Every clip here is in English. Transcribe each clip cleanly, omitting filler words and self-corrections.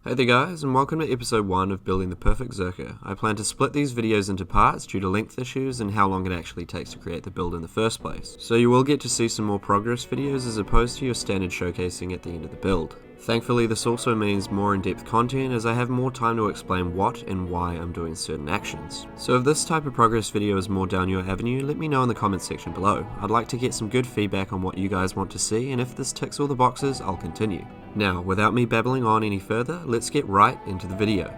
Hey there guys, and welcome to episode 1 of Building the Perfect Zerker. I plan to split these videos into parts due to length issues and how long it actually takes to create the build in the first place. So you will get to see some more progress videos as opposed to your standard showcasing at the end of the build. Thankfully, this also means more in-depth content as I have more time to explain what and why I'm doing certain actions. So if this type of progress video is more down your avenue, let me know in the comments section below. I'd like to get some good feedback on what you guys want to see, and if this ticks all the boxes, I'll continue. Now, without me babbling on any further, let's get right into the video.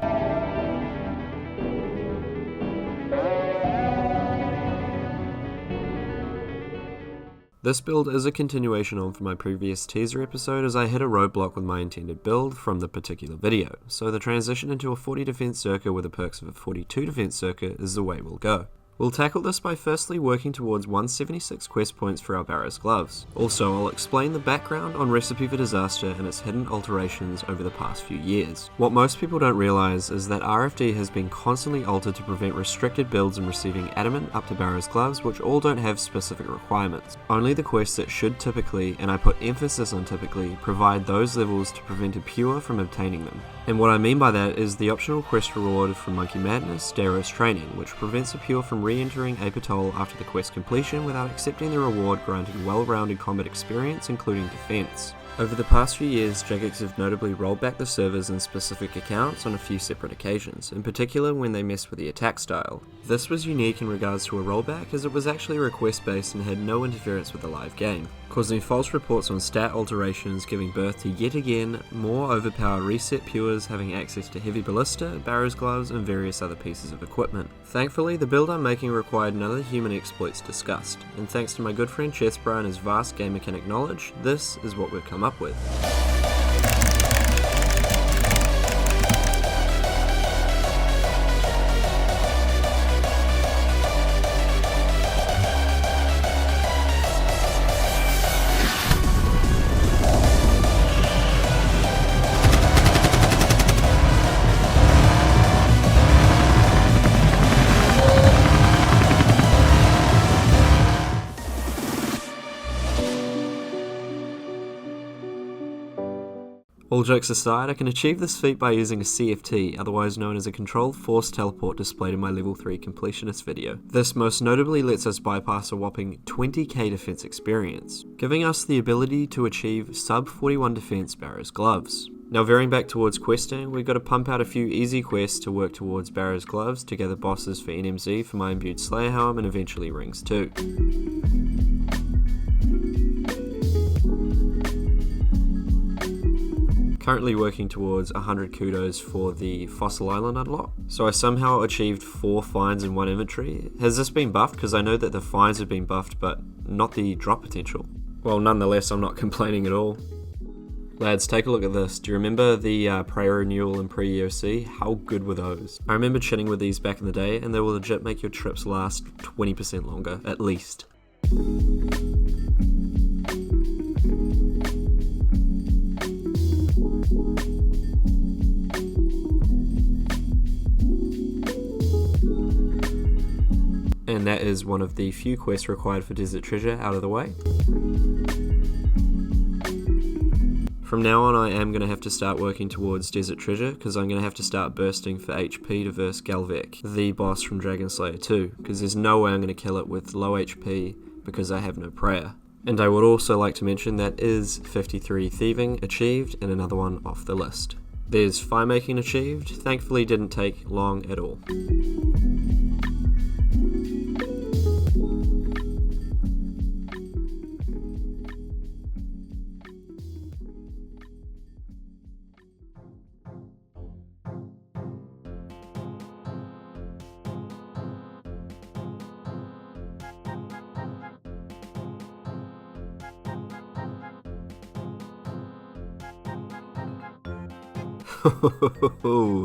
This build is a continuation on from my previous teaser episode as I hit a roadblock with my intended build from the particular video, so the transition into a 40 defense Zerker with the perks of a 42 defense Zerker is the way we'll go. We'll tackle this by firstly working towards 176 quest points for our Barrows gloves. Also, I'll explain the background on Recipe for Disaster and its hidden alterations over the past few years. What most people don't realise is that RFD has been constantly altered to prevent restricted builds and receiving adamant up to Barrows gloves, which all don't have specific requirements. Only the quests that should typically, and I put emphasis on typically, provide those levels to prevent a pure from obtaining them. And what I mean by that is the optional quest reward from Monkey Madness, Barrows Training, which prevents a pure from re-entering a patrol after the quest completion without accepting the reward, granting well-rounded combat experience including defense. Over the past few years, Jagex have notably rolled back the servers and specific accounts on a few separate occasions, in particular when they messed with the attack style. This was unique in regards to a rollback as it was actually request-based and had no interference with the live game, causing false reports on stat alterations, giving birth to yet again more overpowered reset pures having access to heavy ballista, Barrows gloves and various other pieces of equipment. Thankfully, the build I'm making required none of the human exploits discussed, and thanks to my good friend Chessbra and his vast game mechanic knowledge, this is what we've come up with. All jokes aside, I can achieve this feat by using a CFT, otherwise known as a Controlled Force Teleport displayed in my level 3 completionist video. This most notably lets us bypass a whopping 20k defense experience, giving us the ability to achieve sub 41 defense Barrows gloves. Now veering back towards questing, we've got to pump out a few easy quests to work towards Barrows gloves to gather bosses for NMZ for my imbued Slayer Helm and eventually rings too. Currently working towards 100 kudos for the Fossil Island unlock. So I somehow achieved 4 finds in one inventory. Has this been buffed? Because I know that the finds have been buffed, but not the drop potential. Well, nonetheless, I'm not complaining at all. Lads, take a look at this. Do you remember the pre-renewal and pre-EOC? How good were those? I remember chatting with these back in the day, and they will legit make your trips last 20% longer, at least. And that is one of the few quests required for Desert Treasure out of the way. From now on I am going to have to start working towards Desert Treasure because I'm going to have to start bursting for HP to verse Galvek, the boss from Dragon Slayer 2, because there's no way I'm going to kill it with low HP because I have no prayer. And I would also like to mention that is 53 thieving achieved and another one off the list. There's fire making achieved, thankfully didn't take long at all.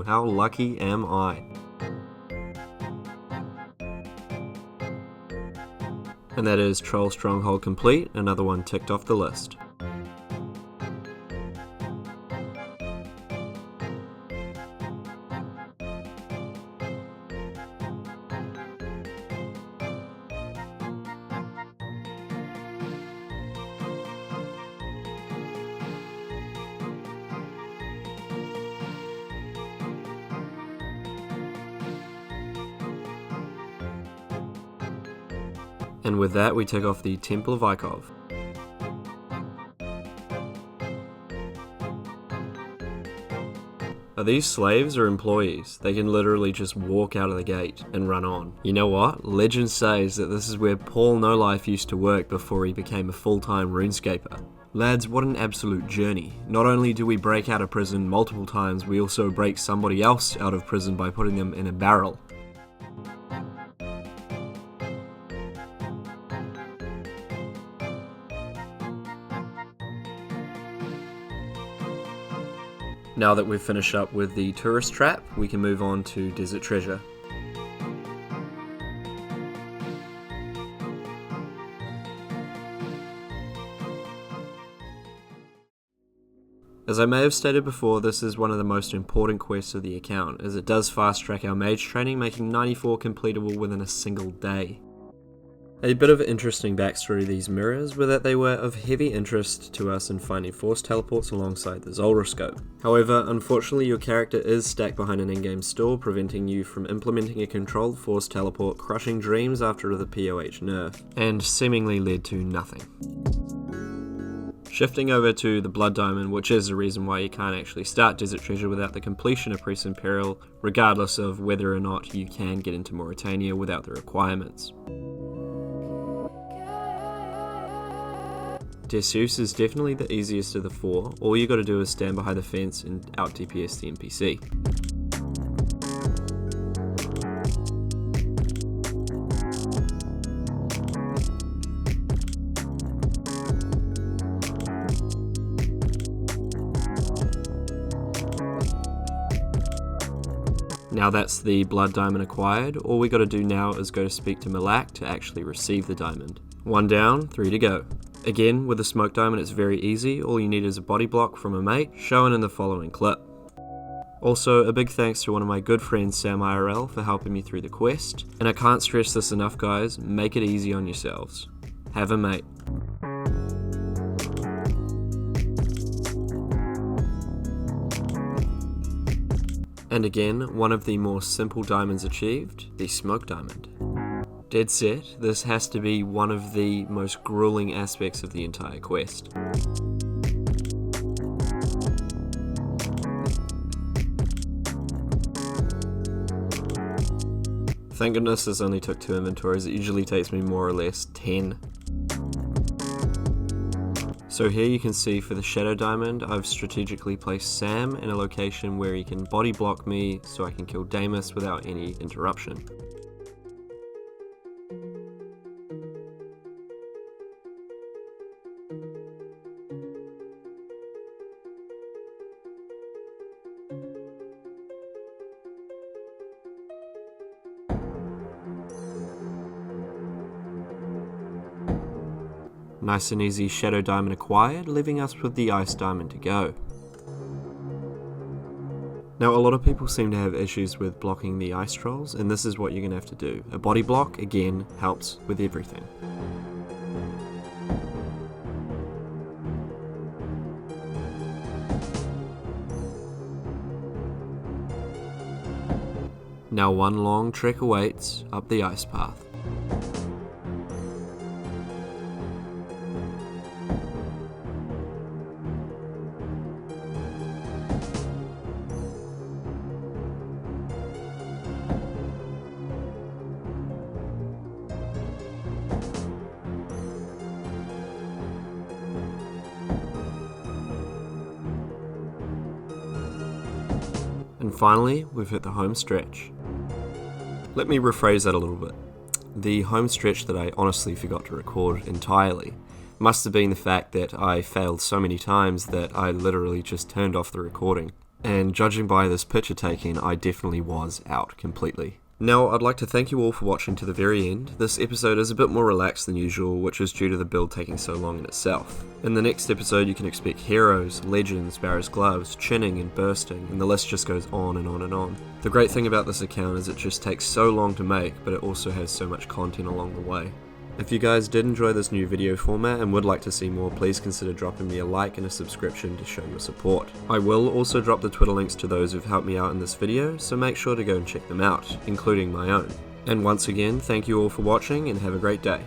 How lucky am I? And that is Troll Stronghold complete, another one ticked off the list. And with that we tick off the Temple of Ikov. Are these slaves or employees? They can literally just walk out of the gate and run on. You know what? Legend says that this is where Paul No Life used to work before he became a full-time RuneScaper. Lads, what an absolute journey. Not only do we break out of prison multiple times, we also break somebody else out of prison by putting them in a barrel. Now that we've finished up with the tourist trap, we can move on to desert treasure. As I may have stated before, this is one of the most important quests of the account, as it does fast track our mage training, making 94 completable within a single day. A bit of interesting backstory to these mirrors were that they were of heavy interest to us in finding force teleports alongside the Zolder scope. However, unfortunately your character is stacked behind an in-game store, preventing you from implementing a controlled force teleport, crushing dreams after the POH nerf, and seemingly led to nothing. Shifting over to the Blood Diamond, which is the reason why you can't actually start Desert Treasure without the completion of Priest Imperial, regardless of whether or not you can get into Mauritania without the requirements. Dessus is definitely the easiest of the four. All you gotta do is stand behind the fence and out DPS the NPC. Now that's the Blood Diamond acquired, all we gotta do now is go to speak to Malak to actually receive the diamond. 1 down, 3 to go. Again, with the Smoke Diamond it's very easy, all you need is a body block from a mate, shown in the following clip. Also, a big thanks to one of my good friends Sam IRL for helping me through the quest, and I can't stress this enough guys, make it easy on yourselves. Have a mate. And again, one of the more simple diamonds achieved, the Smoke Diamond. Dead set, this has to be one of the most grueling aspects of the entire quest. Thank goodness this only took 2 inventories, it usually takes me more or less 10. So here you can see for the Shadow Diamond, I've strategically placed Sam in a location where he can body block me so I can kill Damus without any interruption. Nice and easy Shadow Diamond acquired, leaving us with the Ice Diamond to go. Now a lot of people seem to have issues with blocking the ice trolls, and this is what you're going to have to do. A body block, again, helps with everything. Now one long trek awaits up the ice path. And finally, we've hit the home stretch. Let me rephrase that a little bit. The home stretch that I honestly forgot to record entirely must have been the fact that I failed so many times that I literally just turned off the recording. And judging by this picture taking, I definitely was out completely. Now, I'd like to thank you all for watching to the very end. This episode is a bit more relaxed than usual, which is due to the build taking so long in itself. In the next episode, you can expect heroes, legends, Barrows gloves, chinning and bursting, and the list just goes on and on and on. The great thing about this account is it just takes so long to make, but it also has so much content along the way. If you guys did enjoy this new video format and would like to see more, please consider dropping me a like and a subscription to show your support. I will also drop the Twitter links to those who've helped me out in this video, so make sure to go and check them out, including my own. And once again, thank you all for watching and have a great day.